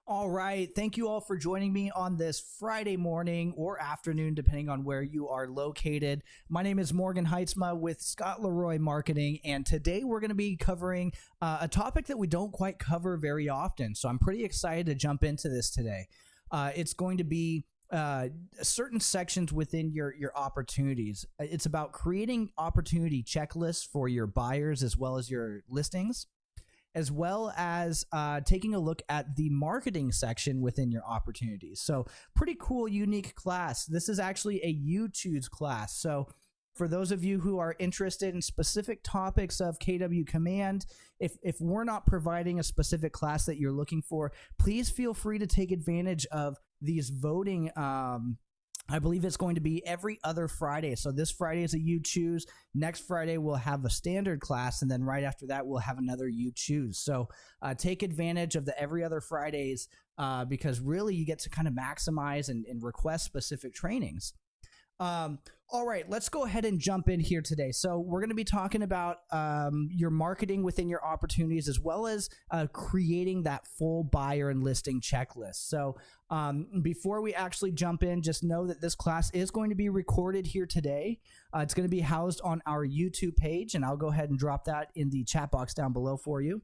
All right. Thank you all for joining me on this Friday morning or afternoon, depending on where you are located. My name is Morgan Heitzma with Scott Leroy Marketing, and today we're going to be covering a topic that we don't quite cover very often. So I'm pretty excited to jump into this today. It's going to be certain sections within your opportunities. It's about creating opportunity checklists for your buyers as well as your listings, as well as taking a look at the marketing section within your opportunities. So pretty cool, unique class. This is actually a You Choose class. So for those of you who are interested in specific topics of KW Command, if we're not providing a specific class that you're looking for, please feel free to take advantage of these voting. I believe it's going to be every other Friday. So this Friday is a You Choose. Next Friday, we'll have a standard class. And then right after that, we'll have another You Choose. So take advantage of the every other Fridays because really you get to kind of maximize and request specific trainings. All right, let's go ahead and jump in here today. So we're going to be talking about your marketing within your opportunities, as well as creating that full buyer and listing checklist. So before we actually jump in, just know that this class is going to be recorded here today. It's going to be housed on our YouTube page, and I'll go ahead and drop that in the chat box down below for you.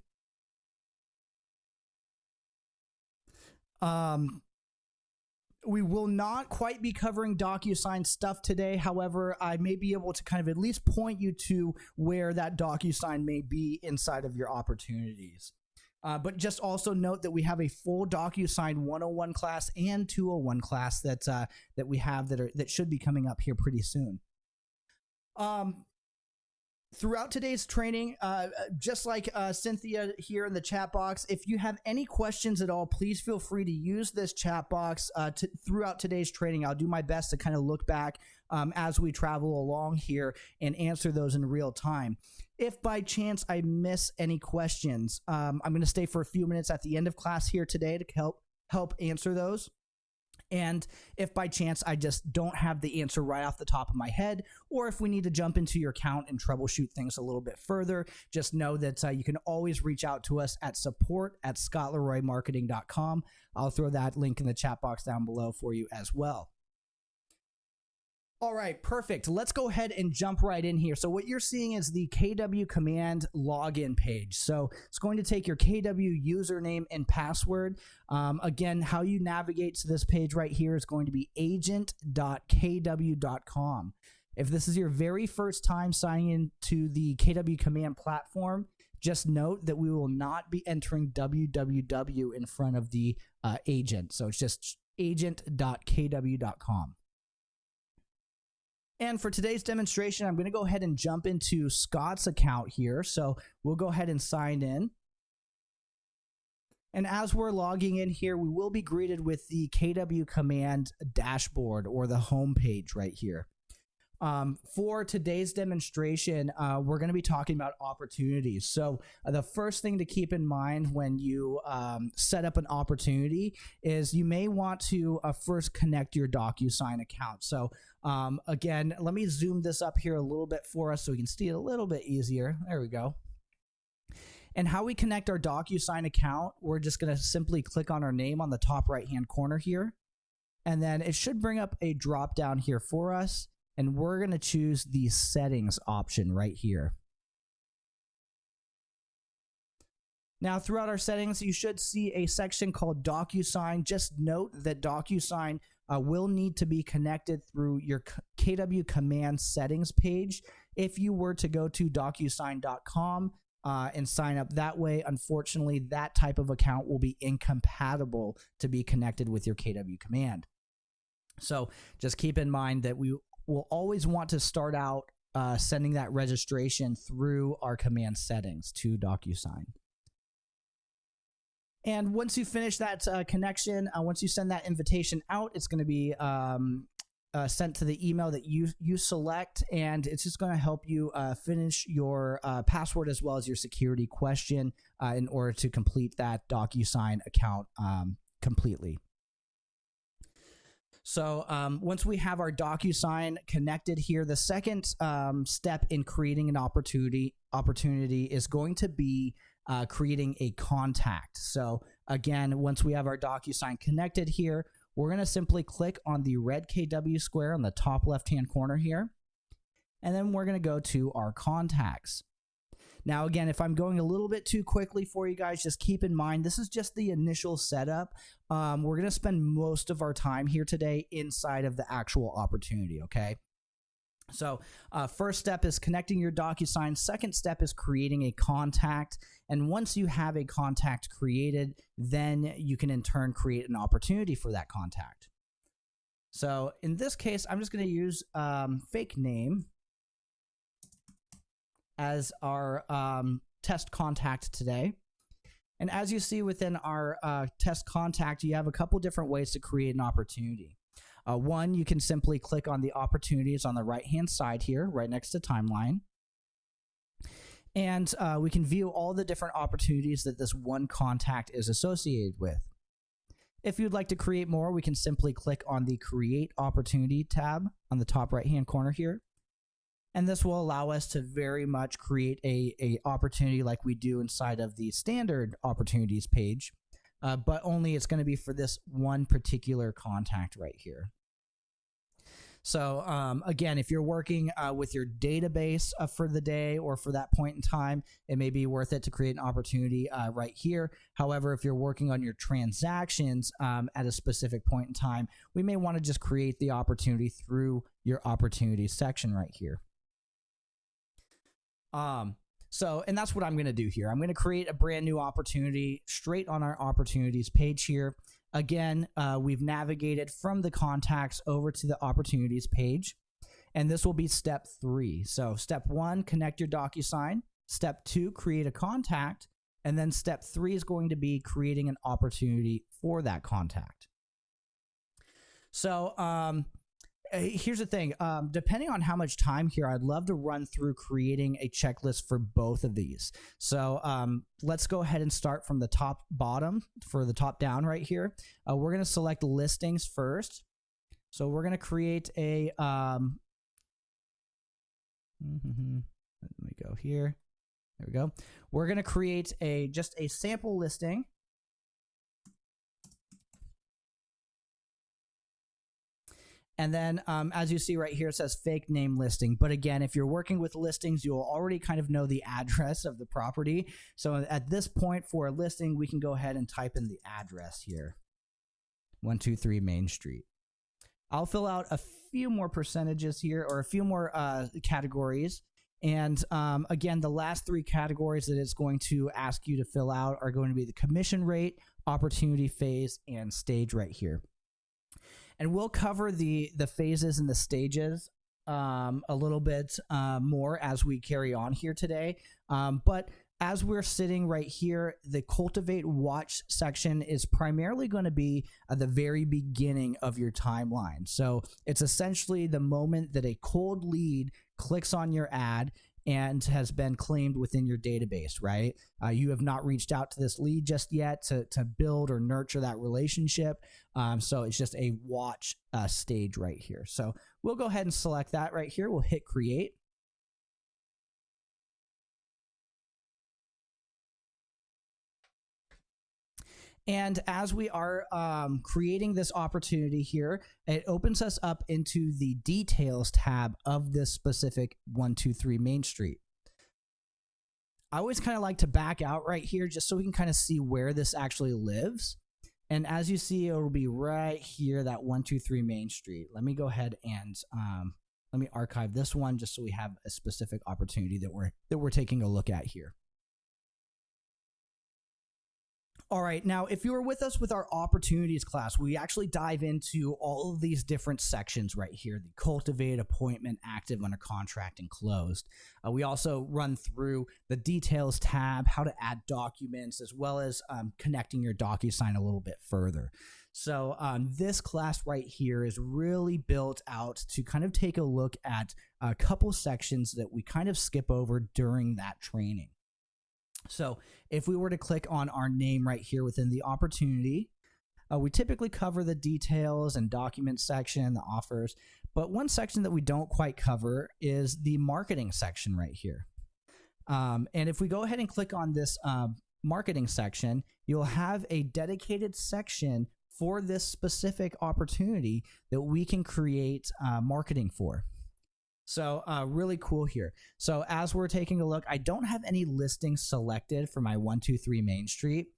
We will not quite be covering DocuSign stuff today. However, I may be able to kind of at least point you to where that DocuSign may be inside of your opportunities. But just also note that we have a full DocuSign 101 class and 201 class that we have that should be coming up here pretty soon. Throughout today's training, just like Cynthia here in the chat box, if you have any questions at all, please feel free to use this chat box throughout today's training. I'll do my best to kind of look back as we travel along here and answer those in real time. If by chance I miss any questions, I'm going to stay for a few minutes at the end of class here today to help answer those. And if by chance I just don't have the answer right off the top of my head, or if we need to jump into your account and troubleshoot things a little bit further, just know that you can always reach out to us at support@scottleroymarketing.com. I'll throw that link in the chat box down below for you as well. All right, perfect. Let's go ahead and jump right in here. So what you're seeing is the KW Command login page. So it's going to take your KW username and password. Again, how you navigate to this page right here is going to be agent.kw.com. If this is your very first time signing into the KW Command platform, just note that we will not be entering www in front of the agent. So it's just agent.kw.com. And for today's demonstration, I'm going to go ahead and jump into Scott's account here. So we'll go ahead and sign in. And as we're logging in here, we will be greeted with the KW Command dashboard or the home page right here. For today's demonstration, we're going to be talking about opportunities. So the first thing to keep in mind when you set up an opportunity is you may want to first connect your DocuSign account. So again, let me zoom this up here a little bit for us so we can see it a little bit easier. There we go. And how we connect our DocuSign account, we're just going to simply click on our name on the top right-hand corner here. And then it should bring up a drop down here for us. And we're going to choose the settings option right here. Now, throughout our settings, you should see a section called DocuSign. Just note that DocuSign will need to be connected through your KW Command settings page. If you were to go to DocuSign.com and sign up that way, unfortunately, that type of account will be incompatible to be connected with your KW Command. So just keep in mind that we will always want to start out sending that registration through our command settings to DocuSign. And once you finish that connection, once you send that invitation out, it's going to be sent to the email that you select, and it's just going to help you finish your password as well as your security question in order to complete that DocuSign account completely. So once we have our DocuSign connected here, the second step in creating an opportunity is going to be creating a contact. So Again, once we have our DocuSign connected here, we're going to simply click on the red KW square on the top left-hand corner here, and then we're going to go to our contacts. Now, again, if I'm going a little bit too quickly for you guys, just keep in mind, this is just the initial setup. We're going to spend most of our time here today inside of the actual opportunity, okay? So first step is connecting your DocuSign. Second step is creating a contact. And once you have a contact created, then you can in turn create an opportunity for that contact. So in this case, I'm just going to use fake name as our test contact today. And as you see within our test contact, you have a couple different ways to create an opportunity. One, you can simply click on the opportunities on the right-hand side here, right next to timeline. And we can view all the different opportunities that this one contact is associated with. If you'd like to create more, we can simply click on the Create Opportunity tab on the top right-hand corner here. And this will allow us to very much create a opportunity like we do inside of the standard opportunities page, but only it's going to be for this one particular contact right here. So again, if you're working with your database for the day or for that point in time, it may be worth it to create an opportunity right here. However, if you're working on your transactions at a specific point in time, we may want to just create the opportunity through your opportunities section right here. And that's what I'm going to do here. I'm going to create a brand new opportunity straight on our opportunities page here. Again, we've navigated from the contacts over to the opportunities page, and this will be step 3. So step 1, connect your DocuSign. Step 2, create a contact. And then step 3 is going to be creating an opportunity for that contact. So, here's the thing, depending on how much time here, I'd love to run through creating a checklist for both of these. So let's go ahead and start from the top bottom for the top down right here. We're going to select listings first. So we're going to create a, let me go here. There we go. We're going to create just a sample listing. And then as you see right here, it says fake name listing. But again, if you're working with listings, you'll already kind of know the address of the property. So at this point for a listing, we can go ahead and type in the address here. 123 Main Street. I'll fill out a few more percentages here, or a few more categories. And again, the last 3 categories that it's going to ask you to fill out are going to be the commission rate, opportunity phase, and stage right here. And we'll cover the phases and the stages a little bit more as we carry on here today. But as we're sitting right here, the Cultivate Watch section is primarily going to be at the very beginning of your timeline. So it's essentially the moment that a cold lead clicks on your ad and has been claimed within your database, right? You have not reached out to this lead just yet to build or nurture that relationship. So it's just a watch stage right here. So we'll go ahead and select that right here. We'll hit create. And as we are creating this opportunity here, it opens us up into the details tab of this specific 123 Main Street. I always kind of like to back out right here just so we can kind of see where this actually lives. And as you see, it will be right here, that 123 Main Street. Let me go ahead and let me archive this one just so we have a specific opportunity that we're taking a look at here. All right, now if you were with us with our opportunities class, we actually dive into all of these different sections right here: the cultivate, appointment, active, under contract, and closed. We also run through the details tab, how to add documents, as well as connecting your DocuSign a little bit further. So this class right here is really built out to kind of take a look at a couple sections that we kind of skip over during that training. So if we were to click on our name right here within the opportunity, we typically cover the details and document section, the offers, but one section that we don't quite cover is the marketing section right here. And if we go ahead and click on this marketing section, you'll have a dedicated section for this specific opportunity that we can create marketing for. So really cool here. So as we're taking a look, I don't have any listings selected for my 123 Main Street.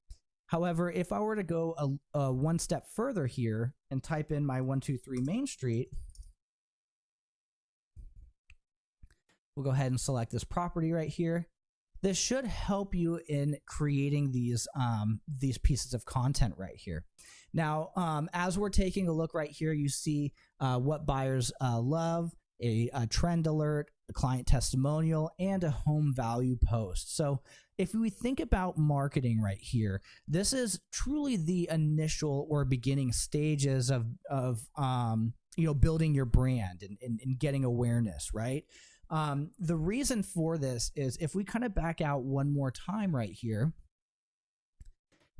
However, if I were to go one step further here and type in my 123 Main Street, we'll go ahead and select this property right here. This should help you in creating these pieces of content right here. Now, as we're taking a look right here, you see what buyers love, a trend alert, a client testimonial, and a home value post. So if we think about marketing right here, this is truly the initial or beginning stages of building your brand and getting awareness, right? The reason for this is if we kind of back out one more time right here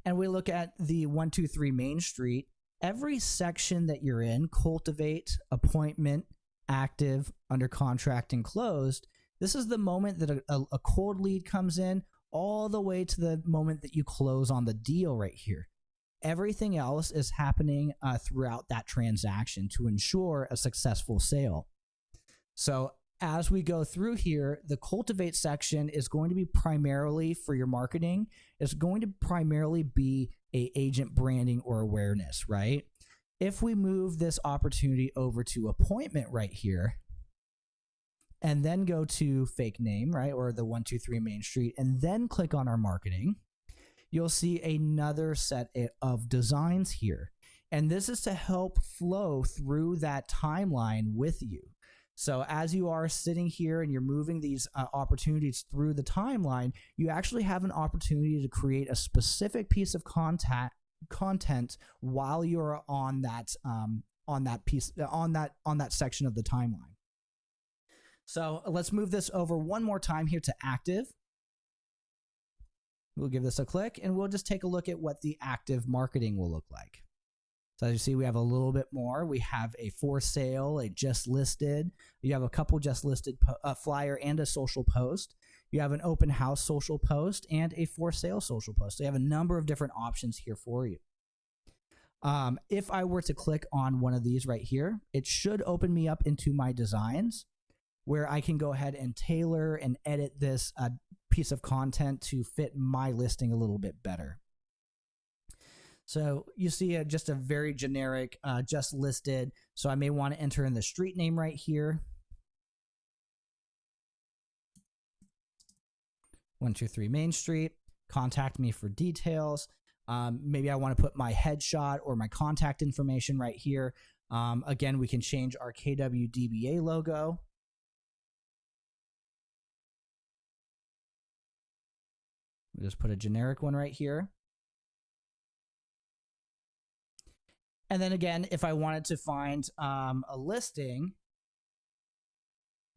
and we look at the 123 Main Street, every section that you're in, cultivate, appointment, active, under contract, and closed, this is the moment that a cold lead comes in all the way to the moment that you close on the deal right here. Everything else is happening throughout that transaction to ensure a successful sale. So as we go through here, the cultivate section is going to be primarily for your marketing. It's going to primarily be a agent branding or awareness, right? If we move this opportunity over to appointment right here, and then go to fake name, right, or the 123 Main Street, and then click on our marketing, you'll see another set of designs here. And this is to help flow through that timeline with you. So as you are sitting here and you're moving these opportunities through the timeline, you actually have an opportunity to create a specific piece of content while you're on that section of the timeline. So let's move this over one more time here to active. We'll give this a click and we'll just take a look at what the active marketing will look like. So as you see, we have a little bit more. We have a for sale, a just listed. You have a couple just listed flyer and a social post. You have an open house social post and a for sale social post. So you have a number of different options here for you. If I were to click on one of these right here, it should open me up into my designs where I can go ahead and tailor and edit this piece of content to fit my listing a little bit better. So you see just a very generic just listed. So I may want to enter in the street name right here. 123 Main Street. Contact me for details. Maybe I want to put my headshot or my contact information right here. Again, we can change our KWDBA logo. We just put a generic one right here. And then again, if I wanted to find a listing,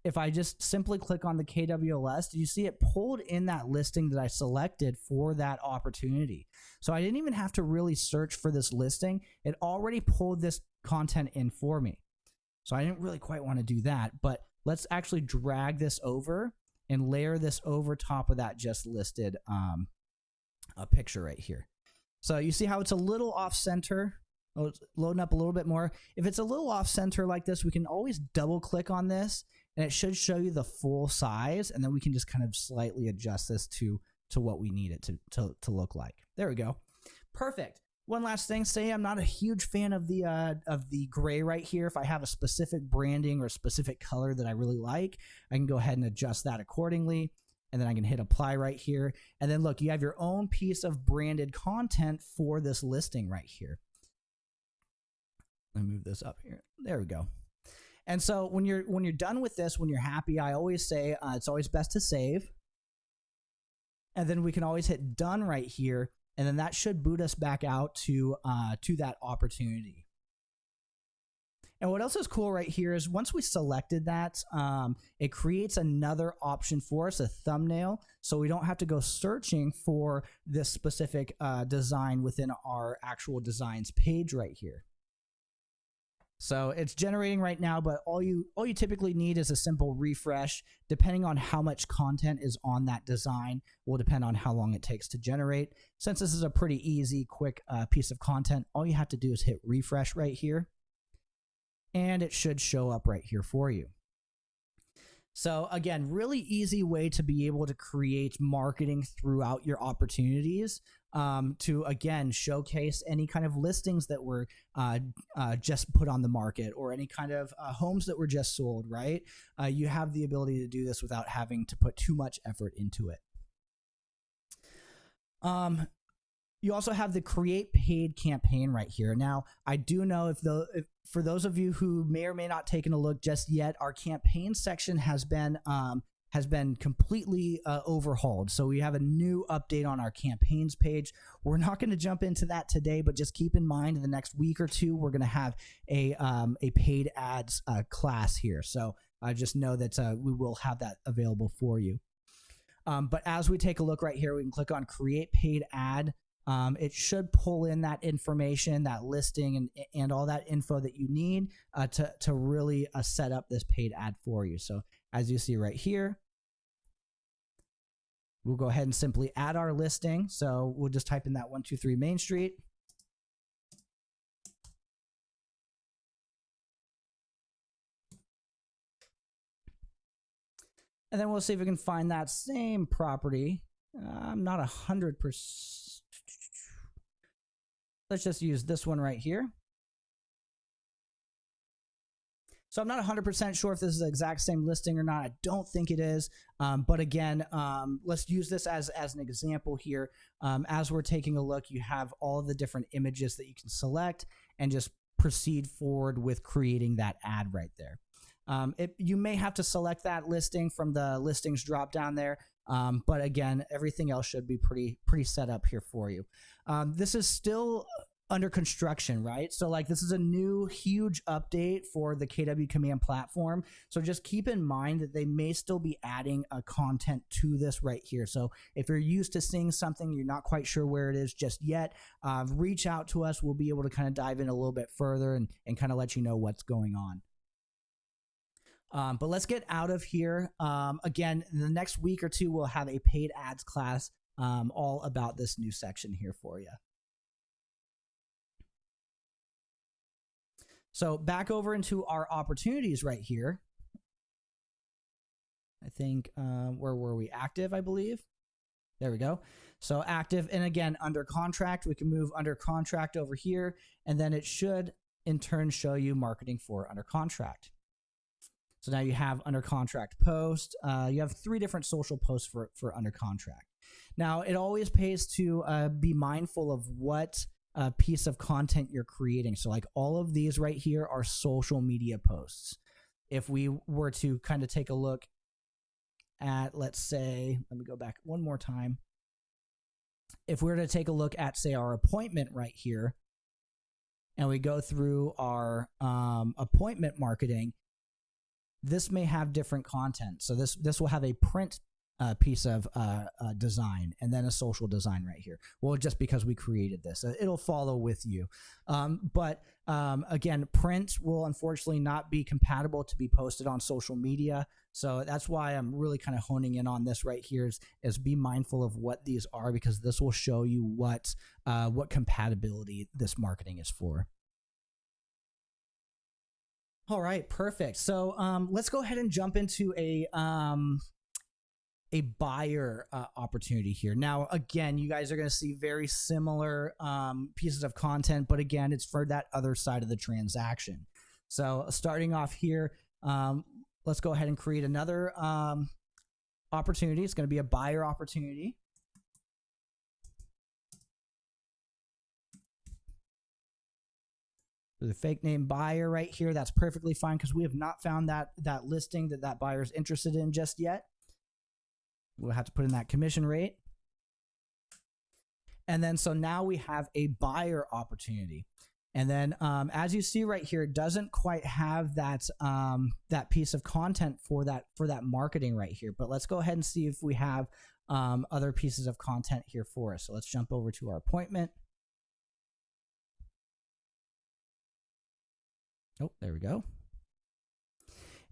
if I just simply click on the KWLS, do you see it pulled in that listing that I selected for that opportunity? So I didn't even have to really search for this listing. It already pulled this content in for me. So I didn't really quite want to do that, but let's actually drag this over and layer this over top of that just listed picture right here. So you see how it's a little off center. Oh, it's loading up a little bit more. If it's a little off center like this, we can always double click on this and it should show you the full size. And then we can just kind of slightly adjust this to what we need it to look like. There we go. Perfect. One last thing, say I'm not a huge fan of the gray right here. If I have a specific branding or a specific color that I really like, I can go ahead and adjust that accordingly. And then I can hit apply right here. And then look, you have your own piece of branded content for this listing right here. Let me move this up here. There we go. And so when you're done with this, when you're happy, I always say it's always best to save. And then we can always hit done right here. And then that should boot us back out to that opportunity. And what else is cool right here is once we selected that, it creates another option for us, a thumbnail. So we don't have to go searching for this specific design within our actual designs page right here. So it's generating right now, but all you typically need is a simple refresh. Depending on how much content is on that design will depend on how long it takes to generate. Since this is a pretty easy, quick piece of content, all you have to do is hit refresh right here, and it should show up right here for you. So again, really easy way to be able to create marketing throughout your opportunities, to again showcase any kind of listings that were just put on the market, or any kind of homes that were just sold, right? You have the ability to do this without having to put too much effort into it. You also have the create paid campaign right here. Now, I do know if for those of you who may or may not taken a look just yet, our campaign section has been completely overhauled. So we have a new update on our campaigns page. We're not going to jump into that today, but just keep in mind in the next week or two, we're going to have a paid ads class here. So just know that we will have that available for you. But as we take a look right here, we can click on create paid ad. It should pull in that information, that listing, and all that info that you need to really set up this paid ad for you. So as you see right here, we'll go ahead and simply add our listing. So we'll just type in that 123 Main Street. And then we'll see if we can find that same property. I'm not 100%. Let's just use this one right here. So I'm not 100% sure if this is the exact same listing or not. I don't think it is. But again, let's use this as an example here. As we're taking a look, you have all the different images that you can select and just proceed forward with creating that ad right there. You may have to select that listing from the listings drop down there. But again, everything else should be pretty set up here for you. This is still under construction, right? So like this is a new huge update for the KW Command platform. So just keep in mind that they may still be adding content to this right here. So if you're used to seeing something, you're not quite sure where it is just yet, reach out to us. We'll be able to kind of dive in a little bit further and kind of let you know what's going on. But let's get out of here. Again, in the next week or two, we'll have a paid ads class all about this new section here for you. So back over into our opportunities right here. I think, where were we? Active, I believe. There we go. So active, and again, under contract, we can move under contract over here, and then it should in turn show you marketing for under contract. So now you have under contract post. You have 3 different social posts for under contract. Now it always pays to be mindful of what piece of content you're creating. So like all of these right here are social media posts. If we were to kind of take a look at, let's say, let me go back one more time. If we were to take a look at, say, our appointment right here, and we go through our appointment marketing, this may have different content. So this will have a print piece of design and then a social design right here. Well, just because we created this, it'll follow with you. But again, print will unfortunately not be compatible to be posted on social media. So that's why I'm really kind of honing in on this right here is be mindful of what these are, because this will show you what compatibility this marketing is for. All right, perfect. So let's go ahead and jump into a buyer opportunity here. Now, again, you guys are going to see very similar pieces of content, but again, it's for that other side of the transaction. So starting off here, let's go ahead and create another opportunity. It's going to be a buyer opportunity. There's a fake name buyer right here. That's perfectly fine because we have not found that listing that buyer is interested in just yet. We'll have to put in that commission rate. And then, so now we have a buyer opportunity. And then as you see right here, it doesn't quite have that piece of content for that marketing right here. But let's go ahead and see if we have other pieces of content here for us. So let's jump over to our appointment. Oh, there we go.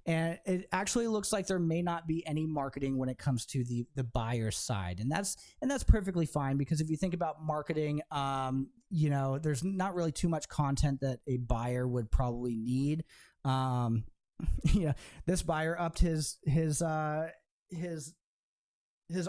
And it actually looks like there may not be any marketing when it comes to the buyer side, and that's perfectly fine, because if you think about marketing, there's not really too much content that a buyer would probably need. This buyer upped his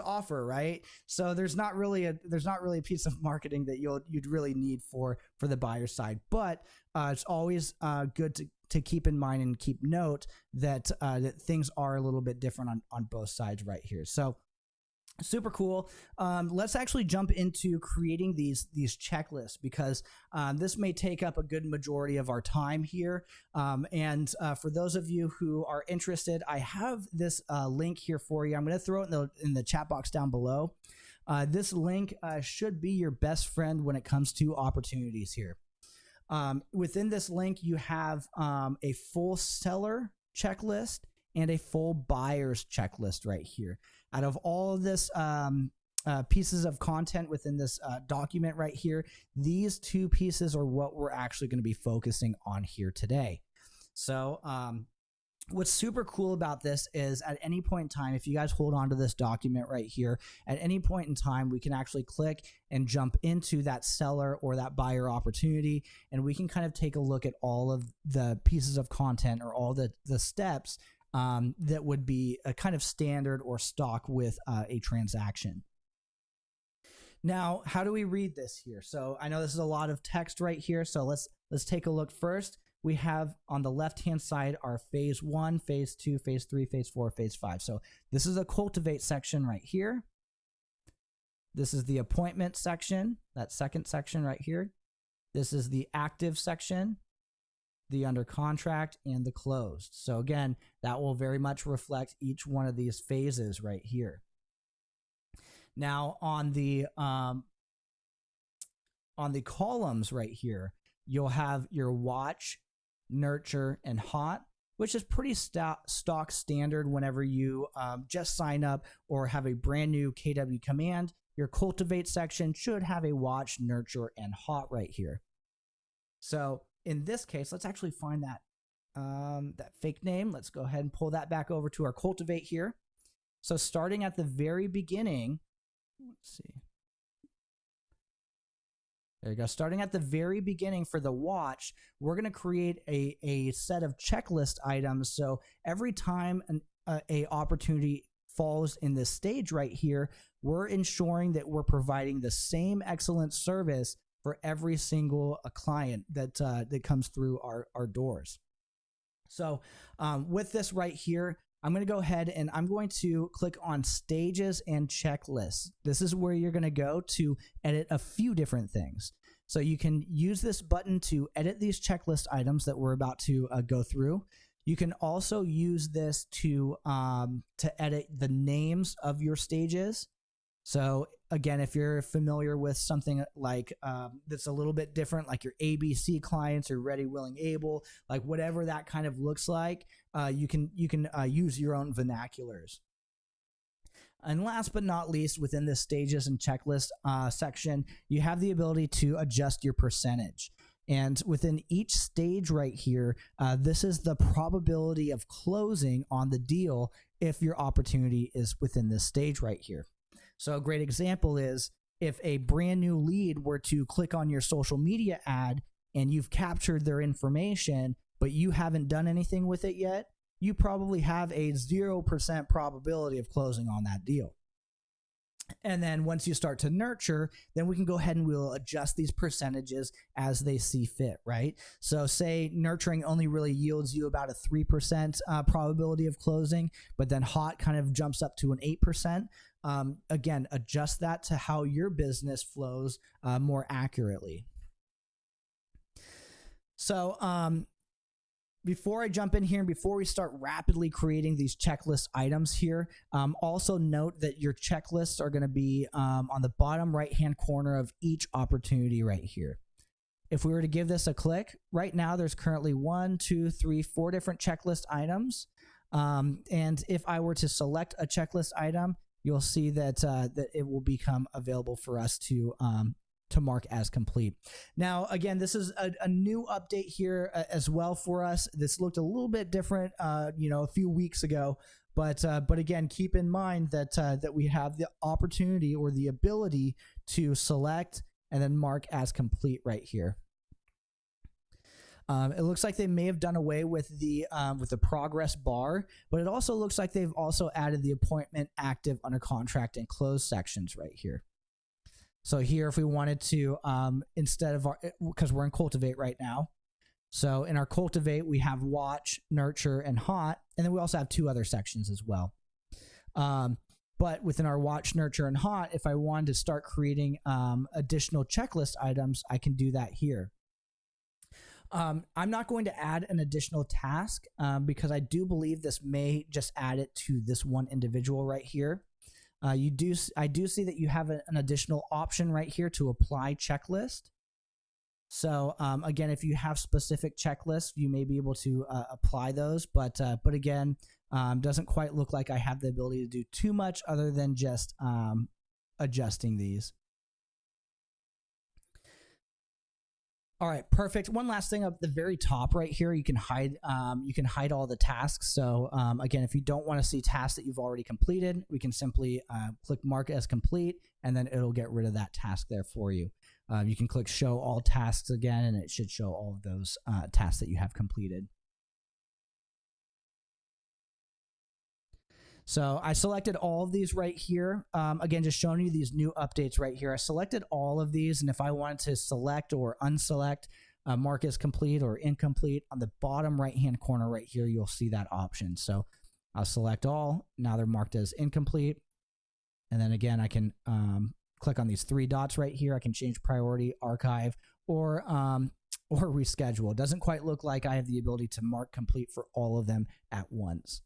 offer, right? So there's not really a piece of marketing that you'd really need for the buyer side, but it's always good to keep in mind and keep note that that things are a little bit different on both sides right here. So super cool. Let's actually jump into creating these checklists, because this may take up a good majority of our time here. And for those of you who are interested, I have this link here for you. I'm going to throw it in the chat box down below. This link should be your best friend when it comes to opportunities here. Within this link, you have a full seller checklist and a full buyer's checklist right here. Out of all of this pieces of content within this document right here, these two pieces are what we're actually going to be focusing on here today. So what's super cool about this is, at any point in time, if you guys hold on to this document right here, at any point in time, we can actually click and jump into that seller or that buyer opportunity, and we can kind of take a look at all of the pieces of content or all the steps that would be a kind of standard or stock with a transaction. Now, how do we read this here? So I know this is a lot of text right here, so let's take a look first. We have on the left-hand side our phase 1, phase 2, phase 3, phase 4, phase 5. So this is a cultivate section right here. This is the appointment section, that second section right here. This is the active section, the under contract, and the closed. So again, that will very much reflect each one of these phases right here. Now on the columns right here, you'll have your watch, nurture, and hot, which is pretty stock standard whenever you just sign up or have a brand new KW command. Your cultivate section should have a watch, nurture, and hot right here. So in this case, let's actually find that fake name. Let's go ahead and pull that back over to our cultivate here. So starting at the very beginning, let's see. There you go. Starting at the very beginning for the watch, we're going to create a set of checklist items. So every time a opportunity falls in this stage right here, we're ensuring that we're providing the same excellent service for every single client that comes through our doors. So with this right here, I'm going to go ahead and I'm going to click on stages and checklists. This is where you're going to go to edit a few different things. So you can use this button to edit these checklist items that we're about to go through. You can also use this to edit the names of your stages. So again, if you're familiar with something like that's a little bit different, like your ABC clients or ready, willing, able, like whatever that kind of looks like, you can use your own vernaculars. And last but not least, within this stages and checklist section, you have the ability to adjust your percentage. And within each stage right here, this is the probability of closing on the deal if your opportunity is within this stage right here. So a great example is if a brand new lead were to click on your social media ad and you've captured their information, but you haven't done anything with it yet, you probably have a 0% probability of closing on that deal. And then once you start to nurture, then we can go ahead and we'll adjust these percentages as they see fit, right? So say nurturing only really yields you about a 3% probability of closing, but then hot kind of jumps up to an 8%. Again, adjust that to how your business flows more accurately. So before I jump in here and before we start rapidly creating these checklist items here, also note that your checklists are going to be on the bottom right-hand corner of each opportunity right here. If we were to give this a click, right now there's currently 1, 2, 3, 4 different checklist items. And if I were to select a checklist item, you'll see that that it will become available for us to to mark as complete. Now, again, this is a new update here as well for us. This looked a little bit different, a few weeks ago, but again, keep in mind that that we have the opportunity or the ability to select and then mark as complete right here. It looks like they may have done away with the progress bar, but it also looks like they've also added the appointment, active, under contract, and closed sections right here. So here, if we wanted to, instead of because we're in Cultivate right now, so in our Cultivate, we have Watch, Nurture, and Hot, and then we also have 2 other sections as well. But within our Watch, Nurture, and Hot, if I wanted to start creating additional checklist items, I can do that here. I'm not going to add an additional task because I do believe this may just add it to this one individual right here. I do see that you have an additional option right here to apply checklist. So again, if you have specific checklists, you may be able to apply those, but again, doesn't quite look like I have the ability to do too much other than just adjusting these. All right, perfect. One last thing up the very top right here, you can hide all the tasks. So again, if you don't want to see tasks that you've already completed, we can simply click mark as complete, and then it'll get rid of that task there for you. You can click show all tasks again, and it should show all of those tasks that you have completed. So I selected all of these right here. Again, just showing you these new updates right here. I selected all of these, and if I wanted to select or unselect, mark as complete or incomplete, on the bottom right-hand corner right here, you'll see that option. So I'll select all. Now they're marked as incomplete. And then again, I can click on these 3 dots right here. I can change priority, archive, or reschedule. It doesn't quite look like I have the ability to mark complete for all of them at once.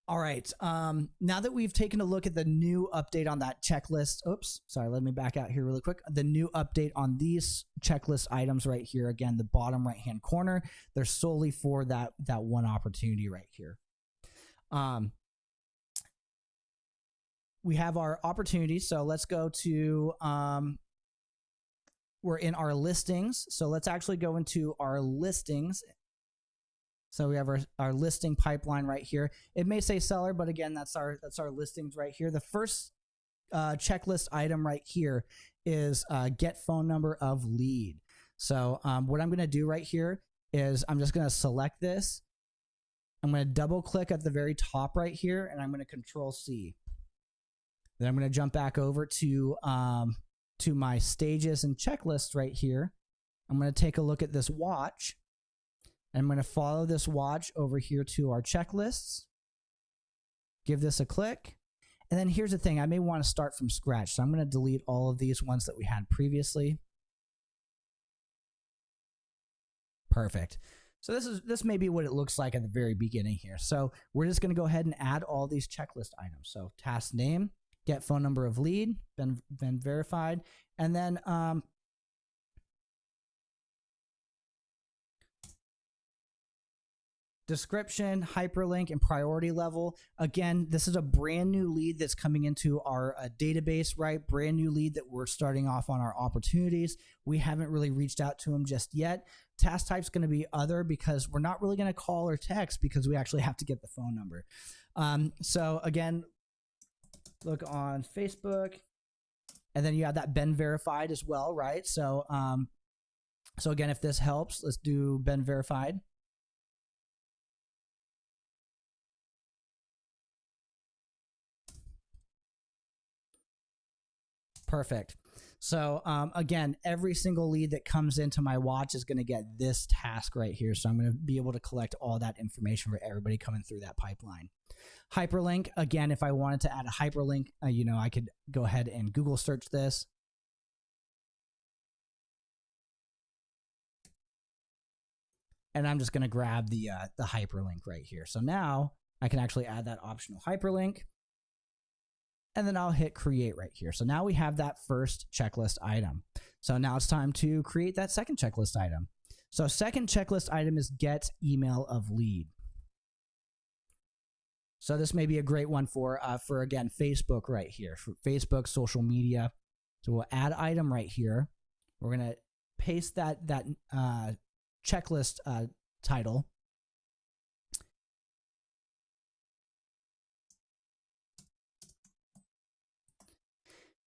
All right, now that we've taken a look at the new update on that checklist, oops, sorry, let me back out here really quick. The new update on these checklist items right here, again, the bottom right-hand corner, they're solely for that one opportunity right here. We have our opportunities, so let's go to, we're in our listings, so let's actually go into our listings. So we have our listing pipeline right here. It may say seller, but again, that's our listings right here. The first checklist item right here is get phone number of lead. So what I'm going to do right here is I'm just going to select this. I'm going to double click at the very top right here, and I'm going to Control C. Then I'm going to jump back over to my stages and checklists right here. I'm going to take a look at this watch. And I'm going to follow this watch over here to our checklists. Give this a click. And then here's the thing. I may want to start from scratch. So I'm going to delete all of these ones that we had previously. Perfect. So this may be what it looks like at the very beginning here. So we're just going to go ahead and add all these checklist items. So task name, get phone number of lead, been verified. And then description, hyperlink, and priority level. Again, this is a brand new lead that's coming into our database, right? Brand new lead that we're starting off on our opportunities. We haven't really reached out to them just yet. Task type's going to be other because we're not really going to call or text because we actually have to get the phone number. So again, look on Facebook, and then you have that been verified as well, right? So, so again, if this helps, let's do been verified. Perfect. So again, every single lead that comes into my watch is going to get this task right here. So I'm going to be able to collect all that information for everybody coming through that pipeline. Hyperlink, again, if I wanted to add a hyperlink, I could go ahead and Google search this. And I'm just going to grab the hyperlink right here. So now I can actually add that optional hyperlink. And then I'll hit create right here. So now we have that first checklist item. So now it's time to create that second checklist item. So second checklist item is get email of lead. So this may be a great one for again, Facebook right here, for Facebook, social media. So we'll add item right here. We're going to paste that checklist title.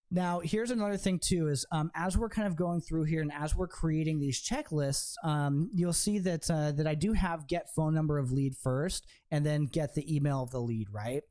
Now, here's another thing too, is as we're kind of going through here and as we're creating these checklists, you'll see that that I do have get phone number of lead first and then get the email of the lead, right?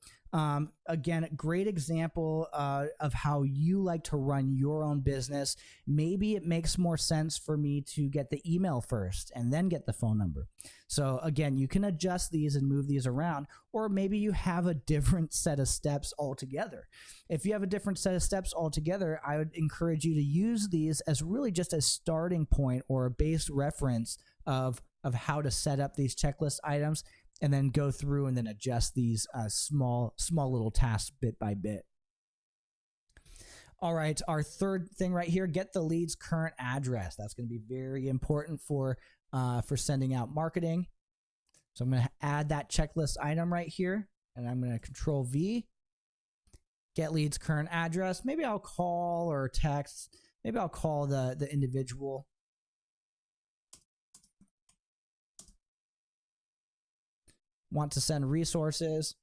Again, great example of how you like to run your own business. Maybe it makes more sense for me to get the email first and then get the phone number. So again, you can adjust these and move these around, or maybe you have a different set of steps altogether. If you have a different set of steps altogether, I would encourage you to use these as really just a starting point or a base reference of how to set up these checklist items, and then go through and then adjust these small little tasks bit by bit. All right, our third thing right here, get the lead's current address. That's going to be very important for sending out marketing. So I'm going to add that checklist item right here, and I'm going to Control V, get lead's current address. Maybe I'll call or text. Maybe I'll call the individual. Want to send resources.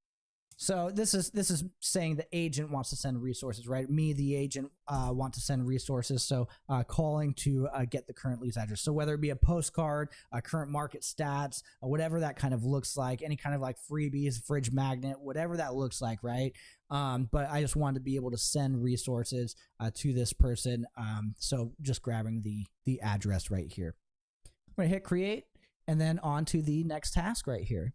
So this is saying the agent wants to send resources, right? Me, the agent, want to send resources. So calling to get the current lead's address. So whether it be a postcard, current market stats, whatever that kind of looks like, any kind of like freebies, fridge magnet, whatever that looks like, right? But I just wanted to be able to send resources to this person. So just grabbing the address right here. I'm gonna hit create, and then on to the next task right here.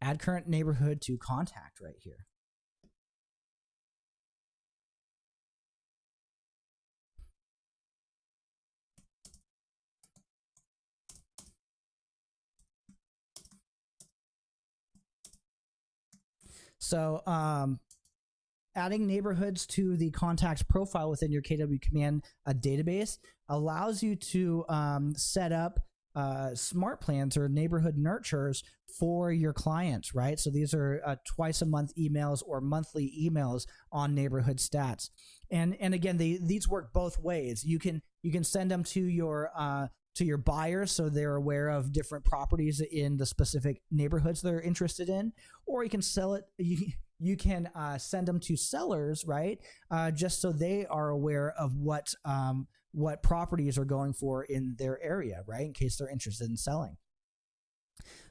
Add current neighborhood to contact right here. So adding neighborhoods to the contacts profile within your KW Command database allows you to set up smart plans or neighborhood nurtures for your clients, right? So these are twice a month emails or monthly emails on neighborhood stats. And again, these work both ways. You can send them to your buyers so they're aware of different properties in the specific neighborhoods they're interested in, or you can sell it. You can send them to sellers, right? Just so they are aware of what properties are going for in their area, right? In case they're interested in selling.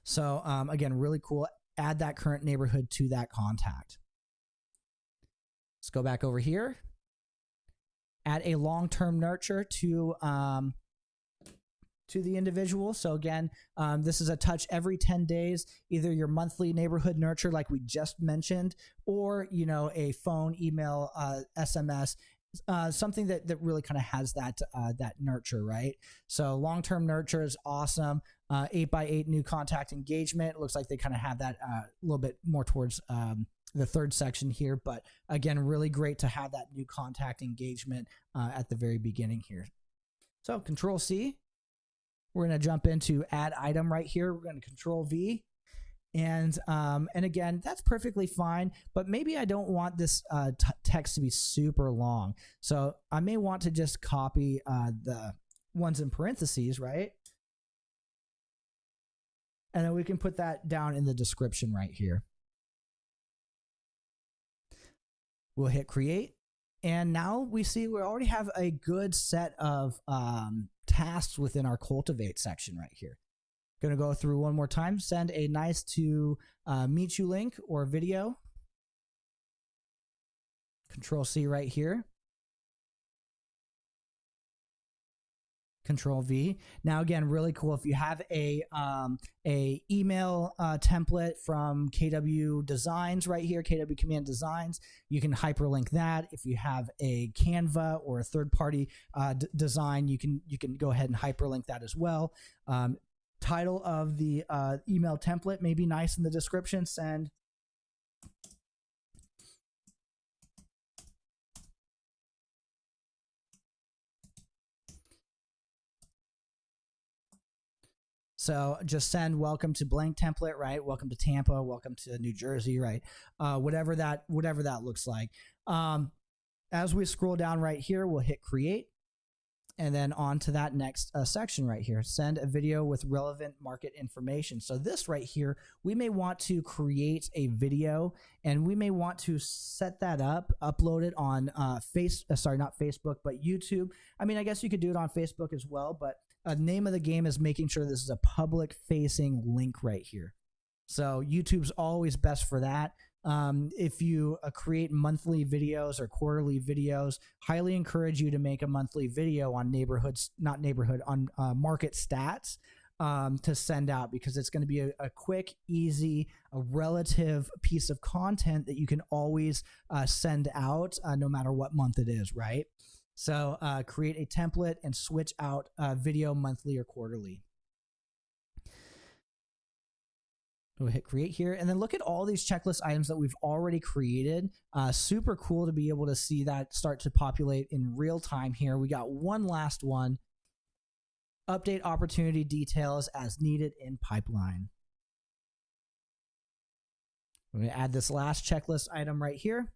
So again, really cool. Add that current neighborhood to that contact. Let's go back over here. Add a long-term nurture to the individual. So again, this is a touch every 10 days, either your monthly neighborhood nurture like we just mentioned, or a phone, email, SMS, something that really kind of has that nurture, right? So long-term nurture is awesome. 8x8 new contact engagement. It looks like they kind of have that a little bit more towards the third section here, but again, really great to have that new contact engagement at the very beginning here. So Control C. We're going to jump into add item right here. We're going to Control V. And again, that's perfectly fine, but maybe I don't want this text to be super long. So I may want to just copy the ones in parentheses, right? And then we can put that down in the description right here. We'll hit create. And now we see we already have a good set of tasks within our cultivate section right here. Going to go through one more time. Send a nice to meet you link or video. Control C right here. Control V. Now again, really cool. If you have a email template from KW Designs right here, KW Command Designs, you can hyperlink that. If you have a Canva or a third-party design, you can go ahead and hyperlink that as well. Title of the email template may be nice in the description. Send so just send welcome to blank template, right? Welcome to Tampa, welcome to New Jersey, right? Whatever that looks like. As we scroll down right here, we'll hit create. And then on to that next section right here, send a video with relevant market information. So this right here, we may want to create a video, and we may want to set that up, upload it on not Facebook, but YouTube. I mean, I guess you could do it on Facebook as well, but name of the game is making sure this is a public facing link right here. So YouTube's always best for that. If you create monthly videos or quarterly videos, highly encourage you to make a monthly video on market stats to send out, because it's going to be a quick, easy, a relative piece of content that you can always send out no matter what month it is, right? So create a template and switch out video monthly or quarterly. We'll hit create here, and then look at all these checklist items that we've already created. Super cool to be able to see that start to populate in real time here. We got one last one. Update opportunity details as needed in pipeline. We're going to add this last checklist item right here.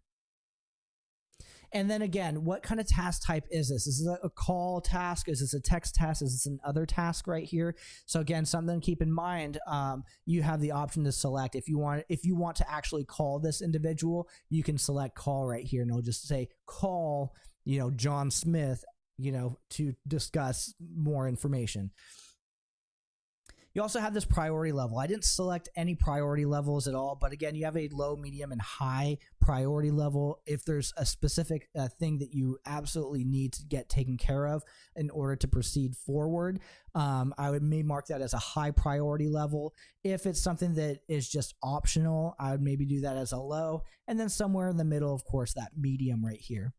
And then again, what kind of task type is this? Is this a call task? Is this a text task? Is this an other task right here? So again, something to keep in mind, you have the option to select if you want to actually call this individual, you can select call right here, and it'll just say call, John Smith, to discuss more information. You also have this priority level. I didn't select any priority levels at all, but again, you have a low, medium, and high priority level. If there's a specific thing that you absolutely need to get taken care of in order to proceed forward, I may mark that as a high priority level. If it's something that is just optional, I would maybe do that as a low, and then somewhere in the middle, of course, that medium right here.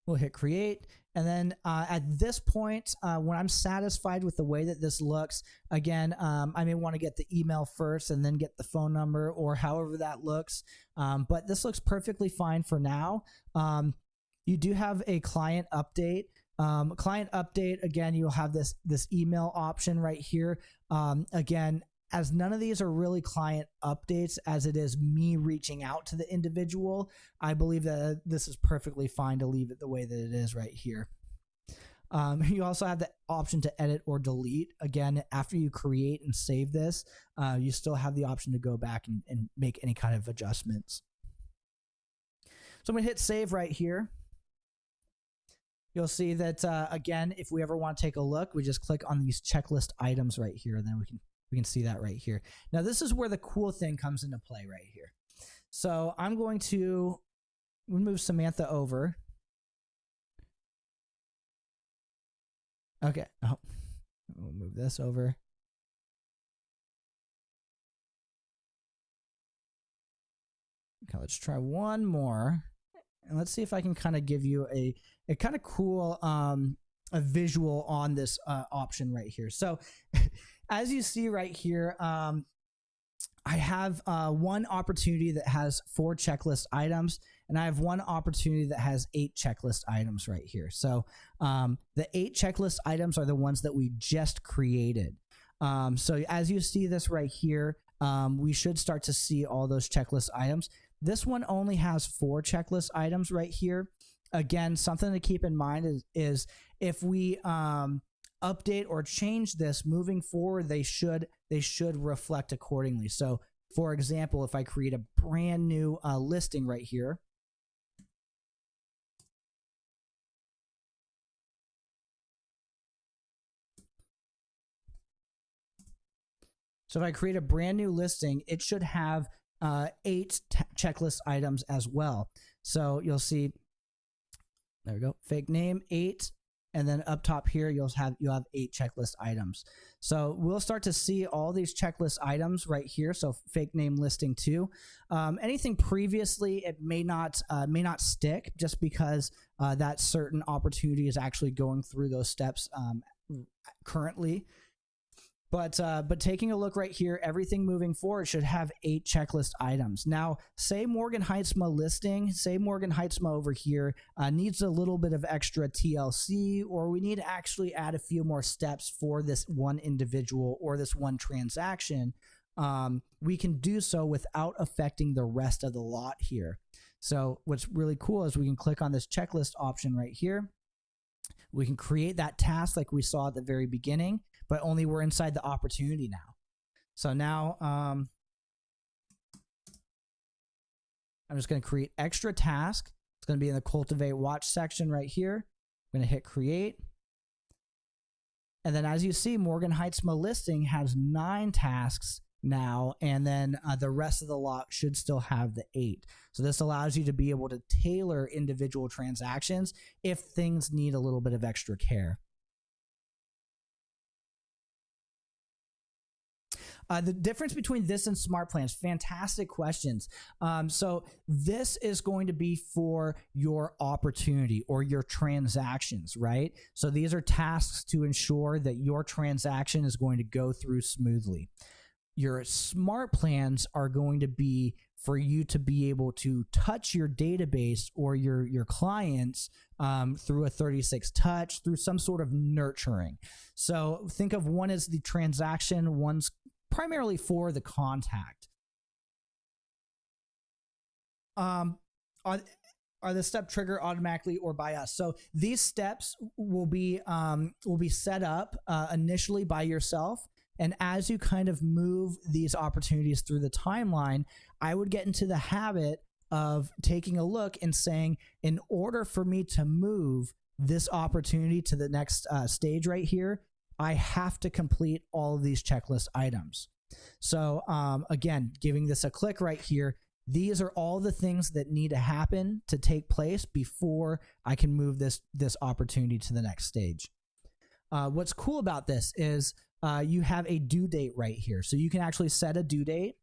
We'll hit create. And then at this point, when I'm satisfied with the way that this looks, again, I may want to get the email first and then get the phone number, or however that looks. But this looks perfectly fine for now. You do have a client update. Client update, again, you'll have this email option right here. Again, as none of these are really client updates, as it is me reaching out to the individual, I believe that this is perfectly fine to leave it the way that it is right here. You also have the option to edit or delete. Again, after you create and save this, you still have the option to go back and make any kind of adjustments. So I'm going to hit save right here. You'll see that, again, if we ever want to take a look, we just click on these checklist items right here, and then we can see that right here. Now, this is where the cool thing comes into play right here. So I'm going to move Samantha over. Okay. Oh, we'll move this over. Okay, let's try one more. And let's see if I can kind of give you a kind of cool a visual on this option right here. So as you see right here, I have one opportunity that has 4 checklist items, and I have one opportunity that has 8 checklist items right here. So the 8 checklist items are the ones that we just created. So as you see this right here, we should start to see all those checklist items. This one only has 4 checklist items right here. Again, something to keep in mind is if we update or change this moving forward, they should reflect accordingly. So for example, if I create a brand new listing right here, so if I create a brand new listing, it should have 8 checklist items as well. So you'll see, there we go, fake name 8, and then up top here you'll have 8 checklist items. So we'll start to see all these checklist items right here. So fake name listing 2. Anything previously, it may not stick, just because that certain opportunity is actually going through those steps currently. But taking a look right here, everything moving forward should have 8 checklist items. Now, say Morgan Heitzma listing, say Morgan Heitzma over here needs a little bit of extra TLC, or we need to actually add a few more steps for this one individual or this one transaction. We can do so without affecting the rest of the lot here. So what's really cool is we can click on this checklist option right here. We can create that task like we saw at the very beginning, but only we're inside the opportunity now. So now I'm just going to create extra task. It's going to be in the Cultivate Watch section right here. I'm going to hit create. And then as you see, Morgan Heitzma listing has 9 tasks now, and then the rest of the lot should still have the 8. So this allows you to be able to tailor individual transactions if things need a little bit of extra care. The difference between this and smart plans, fantastic questions. So this is going to be for your opportunity or your transactions, right? So these are tasks to ensure that your transaction is going to go through smoothly. Your smart plans are going to be for you to be able to touch your database or your clients through a 36 touch, through some sort of nurturing. So think of one as the transaction, one's primarily for the contact. Are the step trigger automatically or by us? So these steps will be set up initially by yourself. And as you kind of move these opportunities through the timeline, I would get into the habit of taking a look and saying, in order for me to move this opportunity to the next stage right here, I have to complete all of these checklist items. So again, giving this a click right here, these are all the things that need to happen to take place before I can move this opportunity to the next stage. What's cool about this is you have a due date right here. So you can actually set a due date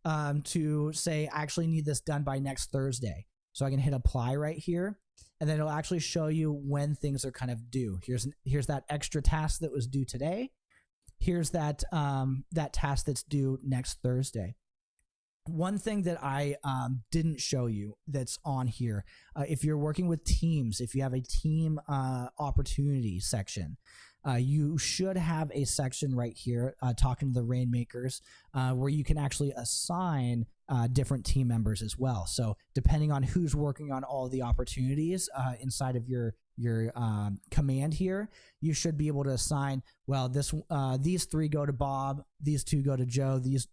to say, I actually need this done by next Thursday. So I can hit apply right here, and then it'll actually show you when things are kind of due. Here's that extra task that was due today. Here's that task that's due next Thursday. One thing that I didn't show you that's on here, if you're working with teams, if you have a team opportunity section, you should have a section right here talking to the Rainmakers where you can actually assign different team members as well. So depending on who's working on all the opportunities inside of your command here, you should be able to assign, well, these 3 go to Bob, these 2 go to Joe, these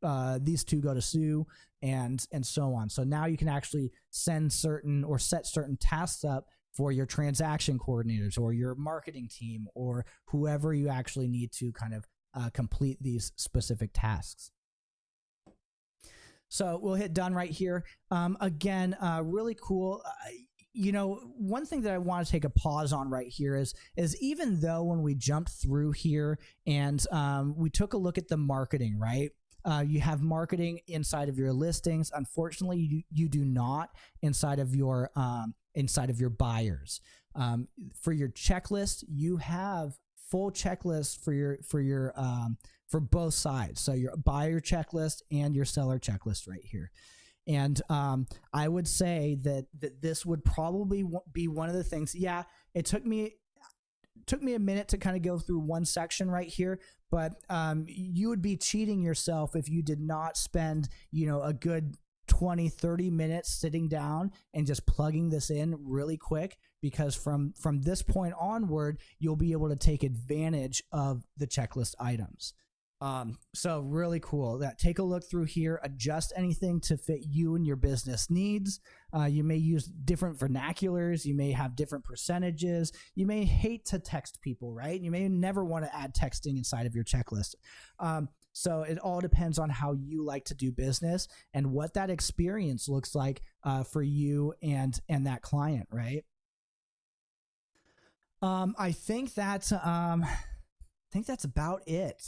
2 go to Sue, and so on. So now you can actually send certain or set certain tasks up for your transaction coordinators or your marketing team or whoever you actually need to kind of complete these specific tasks. So we'll hit done right here. Again, really cool. One thing that I want to take a pause on right here is even though when we jumped through here and we took a look at the marketing, right? You have marketing inside of your listings. Unfortunately, you do not inside of your buyers. For your checklist, you have full checklist for both sides. So your buyer checklist and your seller checklist right here. And I would say that this would probably be one of the things. Yeah, it took me a minute to kind of go through one section right here, but you would be cheating yourself if you did not spend, a good 20, 30 minutes sitting down and just plugging this in really quick, because from this point onward, you'll be able to take advantage of the checklist items. So really cool. Take a look through here, adjust anything to fit you and your business needs. You may use different vernaculars. You may have different percentages. You may hate to text people, right? You may never want to add texting inside of your checklist. So it all depends on how you like to do business and what that experience looks like for you and that client, right? I think that's about it.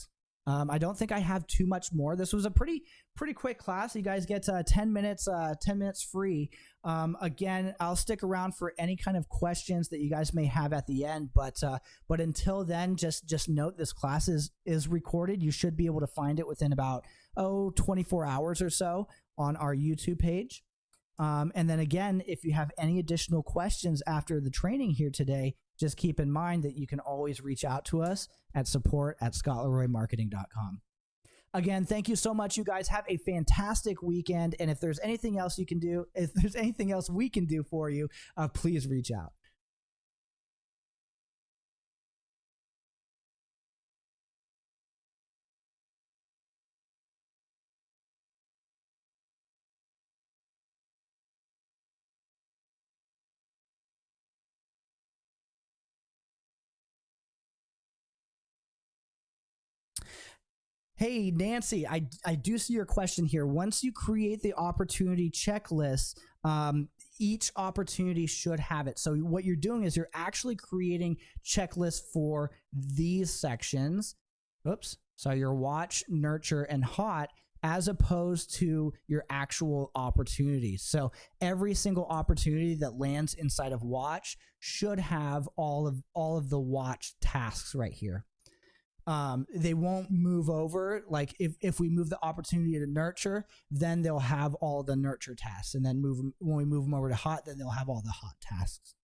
I don't think I have too much more. This was a pretty quick class. You guys get 10 minutes free. Again, I'll stick around for any kind of questions that you guys may have at the end. But until then, just note this class is recorded. You should be able to find it within about 24 hours or so on our YouTube page. And then again, if you have any additional questions after the training here today, just keep in mind that you can always reach out to us at support@scottleroymarketing.com. Again, thank you so much. You guys have a fantastic weekend. And if there's anything else you can do, if there's anything else we can do for you, please reach out. Hey, Nancy, I do see your question here. Once you create the opportunity checklist, each opportunity should have it. So what you're doing is you're actually creating checklists for these sections. Oops. So your watch, nurture, and hot, as opposed to your actual opportunities. So every single opportunity that lands inside of watch should have all of the watch tasks right here. They won't move over. Like if we move the opportunity to nurture, then they'll have all the nurture tasks, and then when we move them over to hot, then they'll have all the hot tasks.